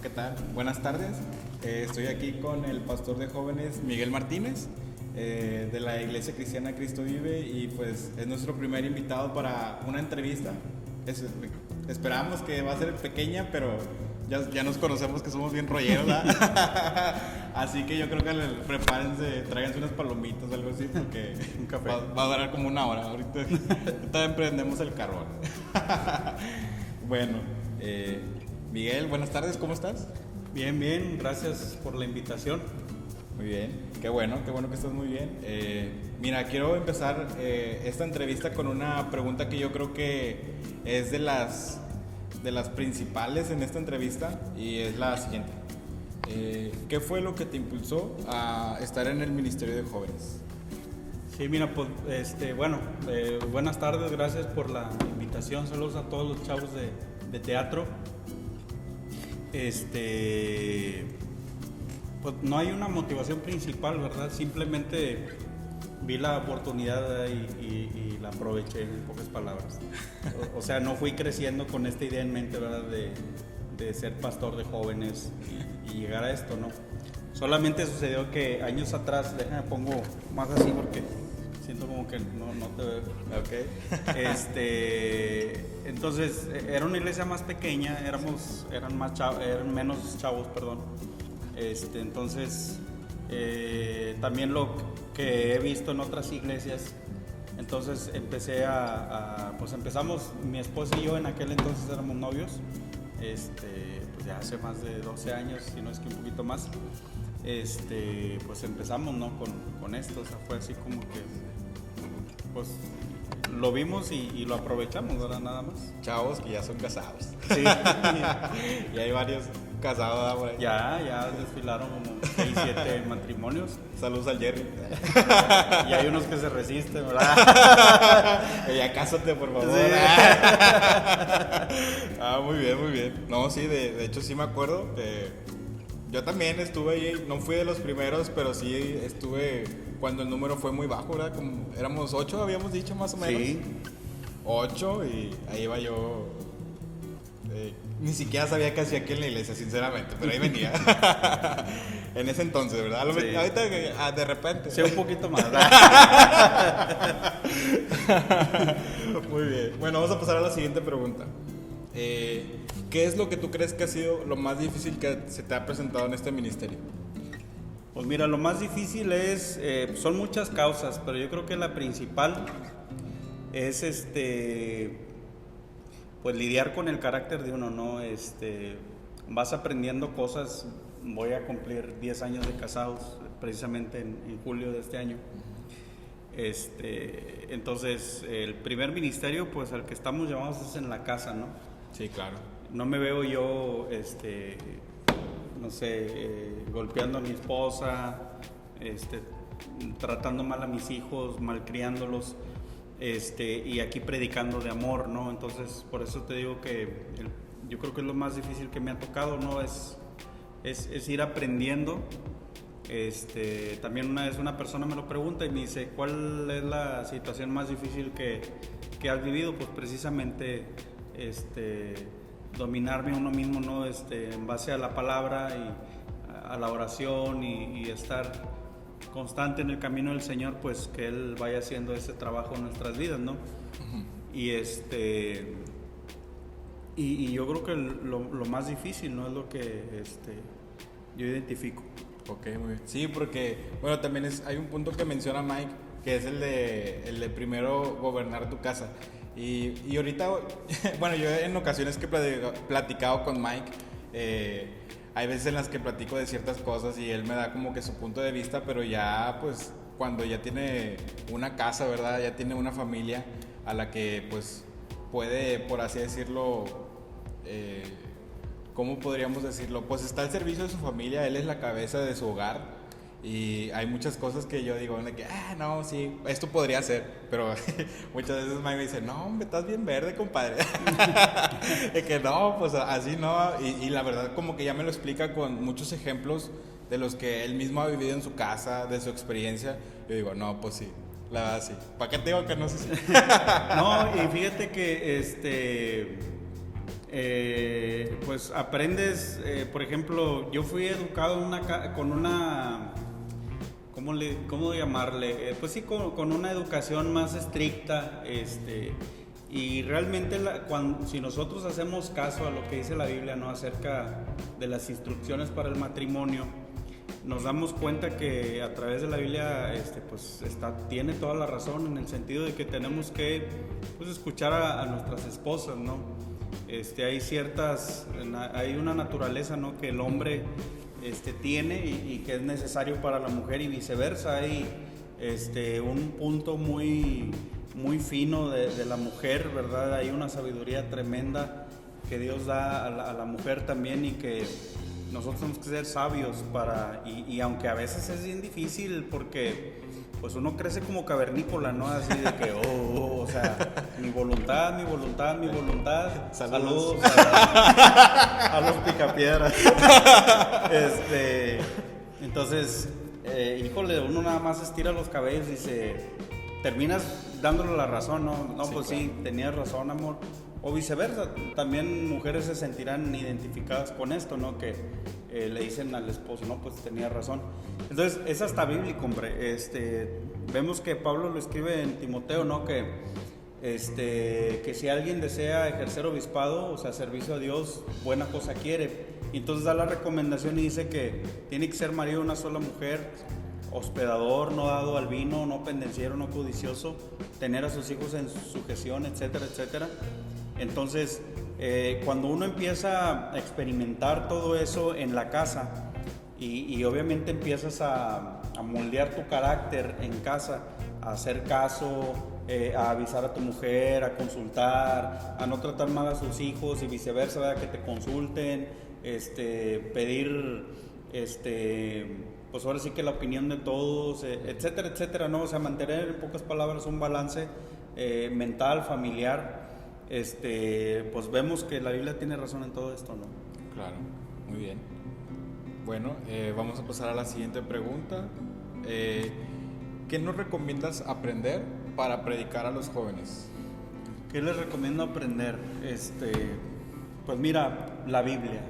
¿qué tal? Buenas tardes. Estoy aquí con el pastor de jóvenes Miguel Martínez, de la Iglesia Cristiana Cristo Vive, y pues es nuestro primer invitado para una entrevista. Esperamos que va a ser pequeña, pero ya nos conocemos que somos bien rolleros, ¿verdad? Así que yo creo que prepárense, tráiganse unas palomitas o algo así, porque Un café. va a durar como una hora. Ahorita emprendemos el carbón. Bueno, Miguel, buenas tardes, ¿cómo estás? Bien, bien, gracias por la invitación. Muy bien, qué bueno que estás muy bien. Mira, quiero empezar esta entrevista con una pregunta que yo creo que es de las principales en esta entrevista, y es la siguiente. ¿Qué fue lo que te impulsó a estar en el Ministerio de Jóvenes? Sí, mira, pues, buenas tardes, gracias por la invitación. Saludos a todos los chavos de teatro. Pues no hay una motivación principal, ¿verdad? Simplemente vi la oportunidad y la aproveché, en pocas palabras. O sea, no fui creciendo con esta idea en mente, ¿verdad? De ser pastor de jóvenes y llegar a esto, ¿no? Solamente sucedió que años atrás, déjame pongo más así porque siento como que no te veo. Ok. Entonces, era una iglesia más pequeña, eran menos chavos, perdón. Entonces, también lo que he visto en otras iglesias, entonces pues empezamos, mi esposa y yo en aquel entonces éramos novios, pues ya hace más de 12 años, si no es que un poquito más, pues empezamos, ¿no? con esto, o sea, fue así como que, pues, lo vimos y lo aprovechamos, ¿verdad? Nada más. Chavos que ya son casados. Sí. Y hay varios casados, ¿verdad? Por ahí. Ya desfilaron como 6, 7 matrimonios. Saludos al Jerry. Y hay unos que se resisten, ¿verdad? Ya cásate, por favor. Sí. Muy bien, muy bien. No, sí, de hecho sí me acuerdo. Yo también estuve ahí, no fui de los primeros, pero sí estuve cuando el número fue muy bajo, ¿verdad? Como éramos 8, habíamos dicho más o menos. Sí. 8, y ahí iba yo. Ni siquiera sabía qué hacía aquí en la iglesia, sinceramente, pero ahí venía. En ese entonces, ¿verdad? Sí. Ahorita de repente. Sí, un poquito más, ¿verdad? Muy bien. Bueno, vamos a pasar a la siguiente pregunta. ¿Qué es lo que tú crees que ha sido lo más difícil que se te ha presentado en este ministerio? Pues mira, lo más difícil son muchas causas, pero yo creo que la principal es pues lidiar con el carácter de uno, ¿no? Vas aprendiendo cosas. Voy a cumplir 10 años de casados precisamente en julio de este año. Entonces, el primer ministerio pues al que estamos llamados es en la casa, ¿no? Sí, claro. No me veo yo, no sé, golpeando a mi esposa, tratando mal a mis hijos, malcriándolos, y aquí predicando de amor, ¿no? Entonces, por eso te digo que yo creo que es lo más difícil que me ha tocado, ¿no? Es ir aprendiendo. También una vez una persona me lo pregunta y me dice, ¿cuál es la situación más difícil que has vivido? Pues precisamente, dominarme a uno mismo, ¿no? En base a la palabra y a la oración y estar constante en el camino del Señor, pues que Él vaya haciendo ese trabajo en nuestras vidas, ¿no? Uh-huh. Y yo creo que lo más difícil, ¿no? Es lo que yo identifico. Ok, muy bien. Sí, porque, bueno, también hay un punto que menciona Mike, que es el de primero gobernar tu casa. Y ahorita, bueno, yo en ocasiones que he platicado con Mike, hay veces en las que platico de ciertas cosas y él me da como que su punto de vista, pero ya, pues, cuando ya tiene una casa, ¿verdad? Ya tiene una familia a la que, pues, puede, por así decirlo, ¿cómo podríamos decirlo? Pues está al servicio de su familia, él es la cabeza de su hogar. Y hay muchas cosas que yo digo, de que, no, sí, esto podría ser, pero muchas veces Mike me dice, no, hombre, estás bien verde, compadre. De que no, pues así no, y la verdad como que ya me lo explica con muchos ejemplos de los que él mismo ha vivido en su casa, de su experiencia. Yo digo, no, pues sí, la verdad sí. ¿Para qué te digo que no sé si? No, y fíjate que pues aprendes, por ejemplo, yo fui educado con una, ¿cómo llamarle? Pues sí, con una educación más estricta, y realmente si nosotros hacemos caso a lo que dice la Biblia, ¿no?, acerca de las instrucciones para el matrimonio, nos damos cuenta que a través de la Biblia pues tiene toda la razón, en el sentido de que tenemos que, pues, escuchar a nuestras esposas, ¿no? Hay una naturaleza, ¿no?, que el hombre tiene y que es necesario para la mujer, y viceversa. Hay un punto muy fino de la mujer, ¿verdad? Hay una sabiduría tremenda que Dios da a la mujer también, y que nosotros tenemos que ser sabios y aunque a veces es bien difícil, porque pues uno crece como cavernícola, ¿no? Así de que, o sea, mi voluntad. Saludos a los picapiedras. Entonces, híjole, uno nada más estira los cabellos y terminas dándole la razón, ¿no? No, sí, pues claro. Sí, tenías razón, amor. O viceversa, también mujeres se sentirán identificadas con esto, ¿no? Que le dicen al esposo, no, pues tenía razón. Entonces, es hasta bíblico, hombre. Vemos que Pablo lo escribe en Timoteo, ¿no? Que si alguien desea ejercer obispado, o sea, servicio a Dios, buena cosa quiere. Y entonces da la recomendación y dice que tiene que ser marido de una sola mujer, hospedador, no dado al vino, no pendenciero, no codicioso, tener a sus hijos en sujeción, etcétera, etcétera. Entonces, cuando uno empieza a experimentar todo eso en la casa, y obviamente empiezas a moldear tu carácter en casa, a hacer caso, a avisar a tu mujer, a consultar, a no tratar mal a sus hijos y viceversa, ¿verdad? Que te consulten, pedir, pues ahora sí que la opinión de todos, etcétera, etcétera, ¿no? O sea, mantener en pocas palabras un balance mental, familiar. Pues vemos que la Biblia tiene razón en todo esto, ¿no? Claro, muy bien. Bueno, vamos a pasar a la siguiente pregunta. ¿Qué nos recomiendas aprender para predicar a los jóvenes? ¿Qué les recomiendo aprender? Pues mira, la Biblia.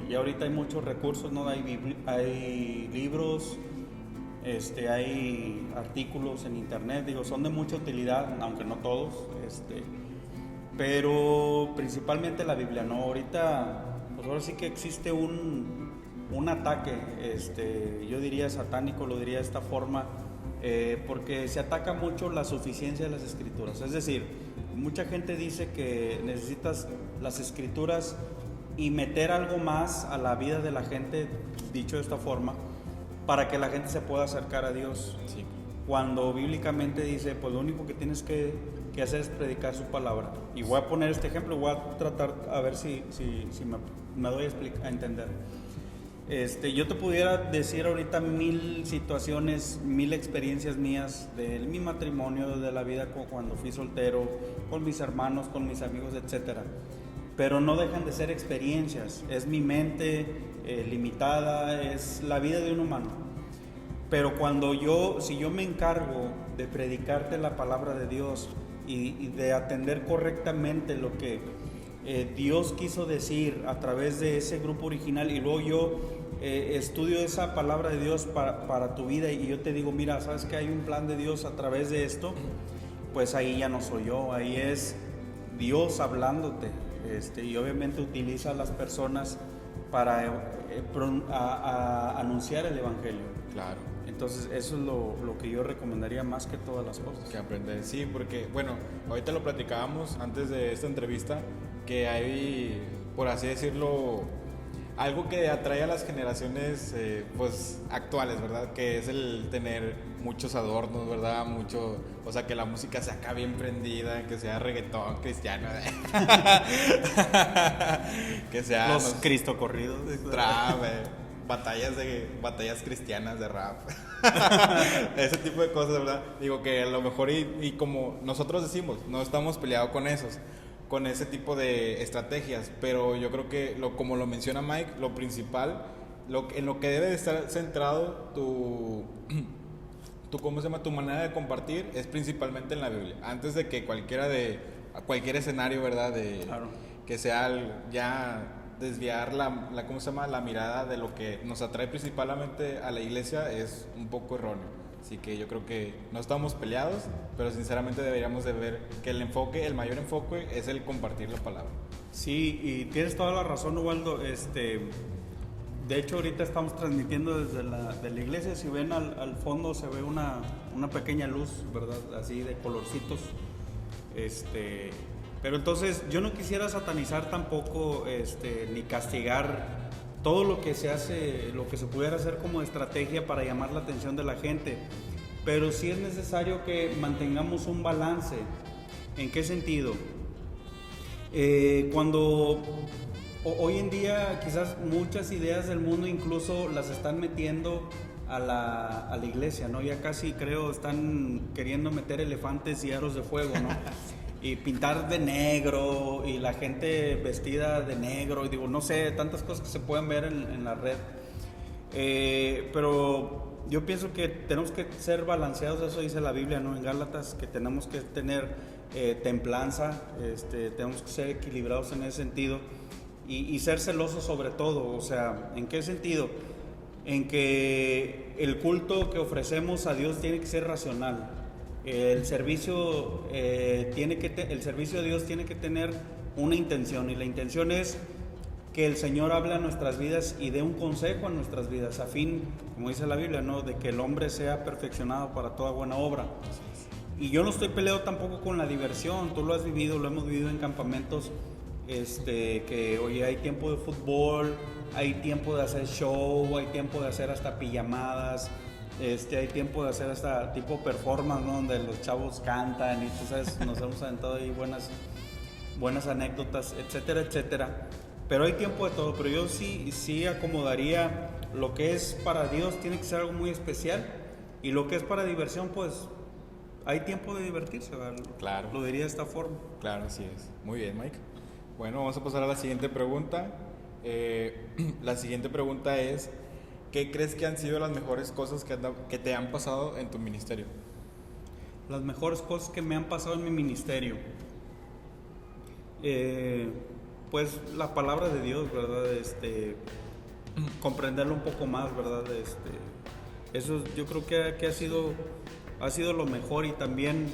Y ahorita hay muchos recursos, ¿no? Hay libros, hay artículos en internet, digo, son de mucha utilidad, aunque no todos, pero principalmente la Biblia, ¿no? Ahorita, pues ahora sí que existe un ataque, yo diría satánico, lo diría de esta forma, porque se ataca mucho la suficiencia de las escrituras. Es decir, mucha gente dice que necesitas las escrituras y meter algo más a la vida de la gente, dicho de esta forma, para que la gente se pueda acercar a Dios. Sí. Cuando bíblicamente dice, pues lo único que tienes que hacer es predicar su palabra. Y voy a poner este ejemplo, voy a tratar a ver si me doy a entender. Yo te pudiera decir ahorita 1000 situaciones, 1000 experiencias mías de mi matrimonio, de la vida cuando fui soltero, con mis hermanos, con mis amigos, etcétera. Pero no dejan de ser experiencias. Es mi mente limitada, es la vida de un humano. Pero si yo me encargo de predicarte la palabra de Dios y de atender correctamente lo que Dios quiso decir a través de ese grupo original, y luego yo estudio esa palabra de Dios para tu vida, y yo te digo, mira, sabes que hay un plan de Dios a través de esto, pues ahí ya no soy yo, ahí es Dios hablándote, y obviamente utiliza a las personas para anunciar el evangelio. Claro. Entonces eso es lo que yo recomendaría más que todas las cosas. Que aprender, sí, porque bueno, ahorita lo platicábamos antes de esta entrevista, que hay, por así decirlo, algo que atrae a las generaciones pues actuales, ¿verdad? Que es el tener muchos adornos, ¿verdad? O sea, que la música sea acá bien prendida, que sea reggaetón cristiano, que sea los Cristo corridos, trap, batallas cristianas de rap. Ese tipo de cosas, ¿verdad? Digo que a lo mejor y como nosotros decimos, no estamos peleados con ese tipo de estrategias, pero yo creo que como lo menciona Mike, lo principal, en lo que debe de estar centrado tu tu manera de compartir es principalmente en la Biblia, antes de que cualquier escenario, ¿verdad? Claro. que sea ya desviar ¿cómo se llama? La mirada de lo que nos atrae principalmente a la iglesia es un poco erróneo. Así que yo creo que no estamos peleados, pero sinceramente deberíamos de ver que el mayor enfoque es el compartir la palabra. Sí, y tienes toda la razón, Ubaldo. De hecho, ahorita estamos transmitiendo desde de la iglesia. Si ven al fondo se ve una pequeña luz, ¿verdad? Así de colorcitos. Pero entonces yo no quisiera satanizar tampoco, ni castigar todo lo que se hace, lo que se pudiera hacer como estrategia para llamar la atención de la gente. Pero sí es necesario que mantengamos un balance. ¿En qué sentido? Cuando hoy en día quizás muchas ideas del mundo incluso las están metiendo a la iglesia, ¿no? Ya casi creo están queriendo meter elefantes y aros de fuego, ¿no? Y pintar de negro y la gente vestida de negro y digo, no sé, tantas cosas que se pueden ver en la red. Pero yo pienso que tenemos que ser balanceados, eso dice la Biblia, ¿no? En Gálatas, que tenemos que tener templanza, tenemos que ser equilibrados en ese sentido y ser celosos sobre todo. O sea, ¿en qué sentido? En que el culto que ofrecemos a Dios tiene que ser racional. El servicio de Dios tiene que tener una intención, y la intención es que el Señor hable a nuestras vidas y dé un consejo a nuestras vidas, a fin, como dice la Biblia, ¿no? De que el hombre sea perfeccionado para toda buena obra. Y yo no estoy peleado tampoco con la diversión, tú lo has vivido, lo hemos vivido en campamentos, que oye, hay tiempo de fútbol, hay tiempo de hacer show, hay tiempo de hacer hasta pijamadas. Hay tiempo de hacer hasta tipo performance, ¿no? Donde los chavos cantan y tú sabes, nos hemos aventado ahí buenas anécdotas, etcétera, etcétera. Pero hay tiempo de todo, pero yo sí acomodaría lo que es para Dios, tiene que ser algo muy especial, y lo que es para diversión, pues hay tiempo de divertirse, ¿verdad? Claro. Lo diría de esta forma. Claro, así es. Muy bien, Mike. Bueno, vamos a pasar a la siguiente pregunta. La siguiente pregunta es: ¿qué crees que han sido las mejores cosas que te han pasado en tu ministerio? Las mejores cosas que me han pasado en mi ministerio. Pues la palabra de Dios, ¿verdad? Comprenderlo un poco más, ¿verdad? Eso yo creo que ha sido lo mejor, y también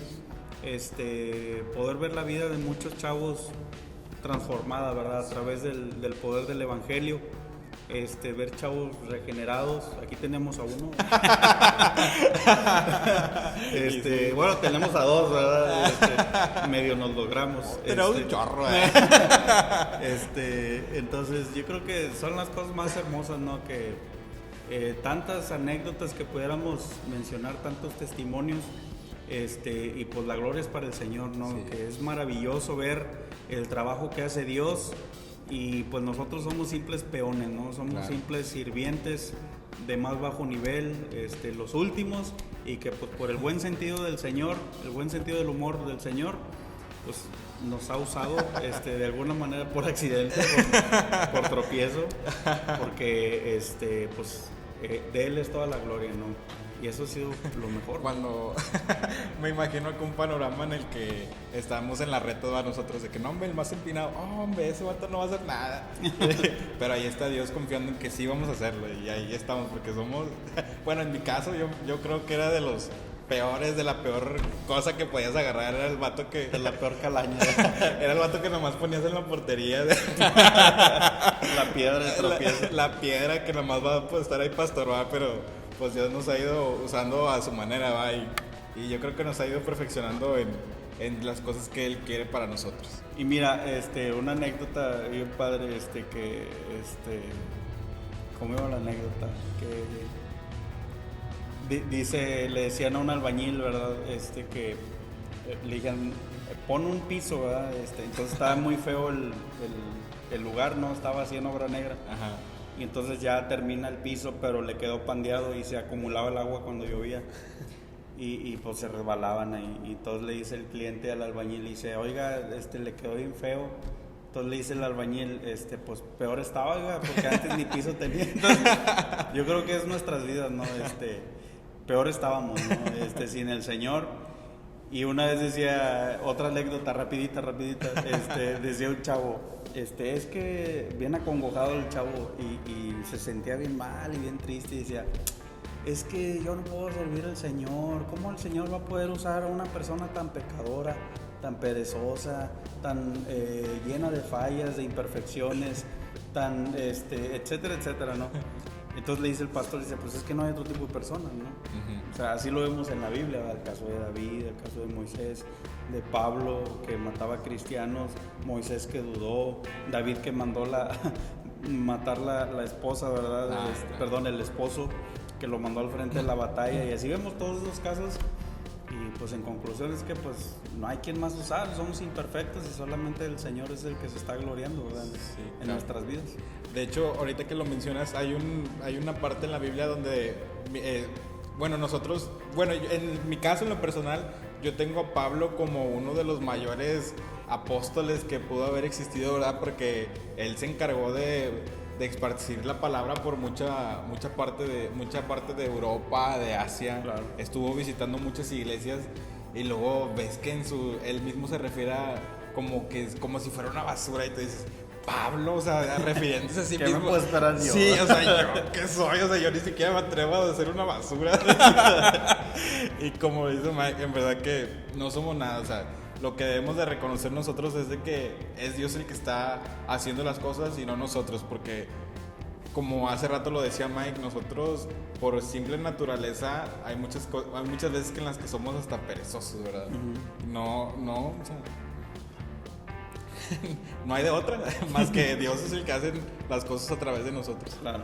poder ver la vida de muchos chavos transformada, ¿verdad? A través del poder del evangelio. Ver chavos regenerados. Aquí tenemos a uno. Bueno, tenemos a dos, ¿verdad? Medio nos logramos. Era un chorro, Entonces, yo creo que son las cosas más hermosas, ¿no? Que tantas anécdotas que pudiéramos mencionar, tantos testimonios. Y pues la gloria es para el Señor, ¿no? Sí. Que es maravilloso ver el trabajo que hace Dios. Y pues nosotros somos simples peones, ¿no? Somos simples sirvientes de más bajo nivel, los últimos, y que pues por el buen sentido del Señor, el buen sentido del humor del Señor, pues nos ha usado de alguna manera por accidente, por tropiezo, porque pues de Él es toda la gloria, ¿no? Y eso ha sido lo mejor. Cuando me imagino que un panorama en el que estamos en la red todos nosotros, de que no, hombre, el más empinado, hombre, ese vato no va a hacer nada. Pero ahí está Dios confiando en que sí vamos a hacerlo, y ahí estamos, porque somos, bueno, en mi caso yo creo que era de los peores, de la peor cosa que podías agarrar, era el vato que... De la peor calaña. Era el vato que nomás ponías en la portería. La piedra de tropiezo. La piedra que nomás va a estar ahí para estorbar, pero pues Dios nos ha ido usando a su manera, ¿va? Y yo creo que nos ha ido perfeccionando en las cosas que Él quiere para nosotros. Y mira, una anécdota bien padre, ¿cómo iba la anécdota? Que le decían a un albañil, ¿verdad? Que le dijeron, pon un piso, ¿verdad? Entonces estaba muy feo el lugar, ¿no? Estaba así en obra negra. Ajá. Y entonces ya termina el piso, pero le quedó pandeado y se acumulaba el agua cuando llovía. Y pues se resbalaban ahí. Y entonces le dice el cliente al albañil, y dice, oiga, le quedó bien feo. Entonces le dice el albañil, pues peor estaba, oiga, porque antes ni piso tenía. Entonces, yo creo que es nuestras vidas, ¿no? Peor estábamos, ¿no? Sin el Señor. Y una vez decía, otra anécdota, rapidita, decía un chavo, es que bien acongojado el chavo y se sentía bien mal y bien triste y decía, es que yo no puedo servir al Señor, ¿cómo el Señor va a poder usar a una persona tan pecadora, tan perezosa, tan llena de fallas, de imperfecciones, tan, etcétera, etcétera, ¿no? Entonces le dice el pastor, dice, pues es que no hay otro tipo de personas, ¿no? Uh-huh. O sea, así lo vemos en la Biblia, ¿verdad? El caso de David, el caso de Moisés, de Pablo que mataba cristianos, Moisés que dudó, David que mandó matar la esposa, ¿verdad? Claro. Perdón, el esposo que lo mandó al frente de la batalla, y así vemos todos los casos. Y pues en conclusión es que pues no hay quien más usar, somos imperfectos y solamente el Señor es el que se está gloriando, ¿verdad? Sí, en claro. nuestras vidas. De hecho, ahorita que lo mencionas, hay una parte en la Biblia donde, en mi caso, en lo personal, yo tengo a Pablo como uno de los mayores apóstoles que pudo haber existido, ¿verdad? Porque él se encargó de esparcir la palabra por mucha parte de Europa, de Asia. Claro. Estuvo visitando muchas iglesias y luego ves que él mismo se refiere a como si fuera una basura y te dices, Pablo, o sea, refiriéndose a sí ¿Qué mismo. me puedo esperar yo? Sí, o sea, ¿yo qué soy? O sea, yo ni siquiera me atrevo a ser una basura. Y como dice Mike, en verdad que no somos nada, o sea, lo que debemos de reconocer nosotros es de que es Dios el que está haciendo las cosas y no nosotros, porque como hace rato lo decía Mike, nosotros por simple naturaleza hay muchas veces en las que somos hasta perezosos, ¿verdad? Uh-huh. No, o sea, no hay de otra, más que Dios es el que hace las cosas a través de nosotros. Claro.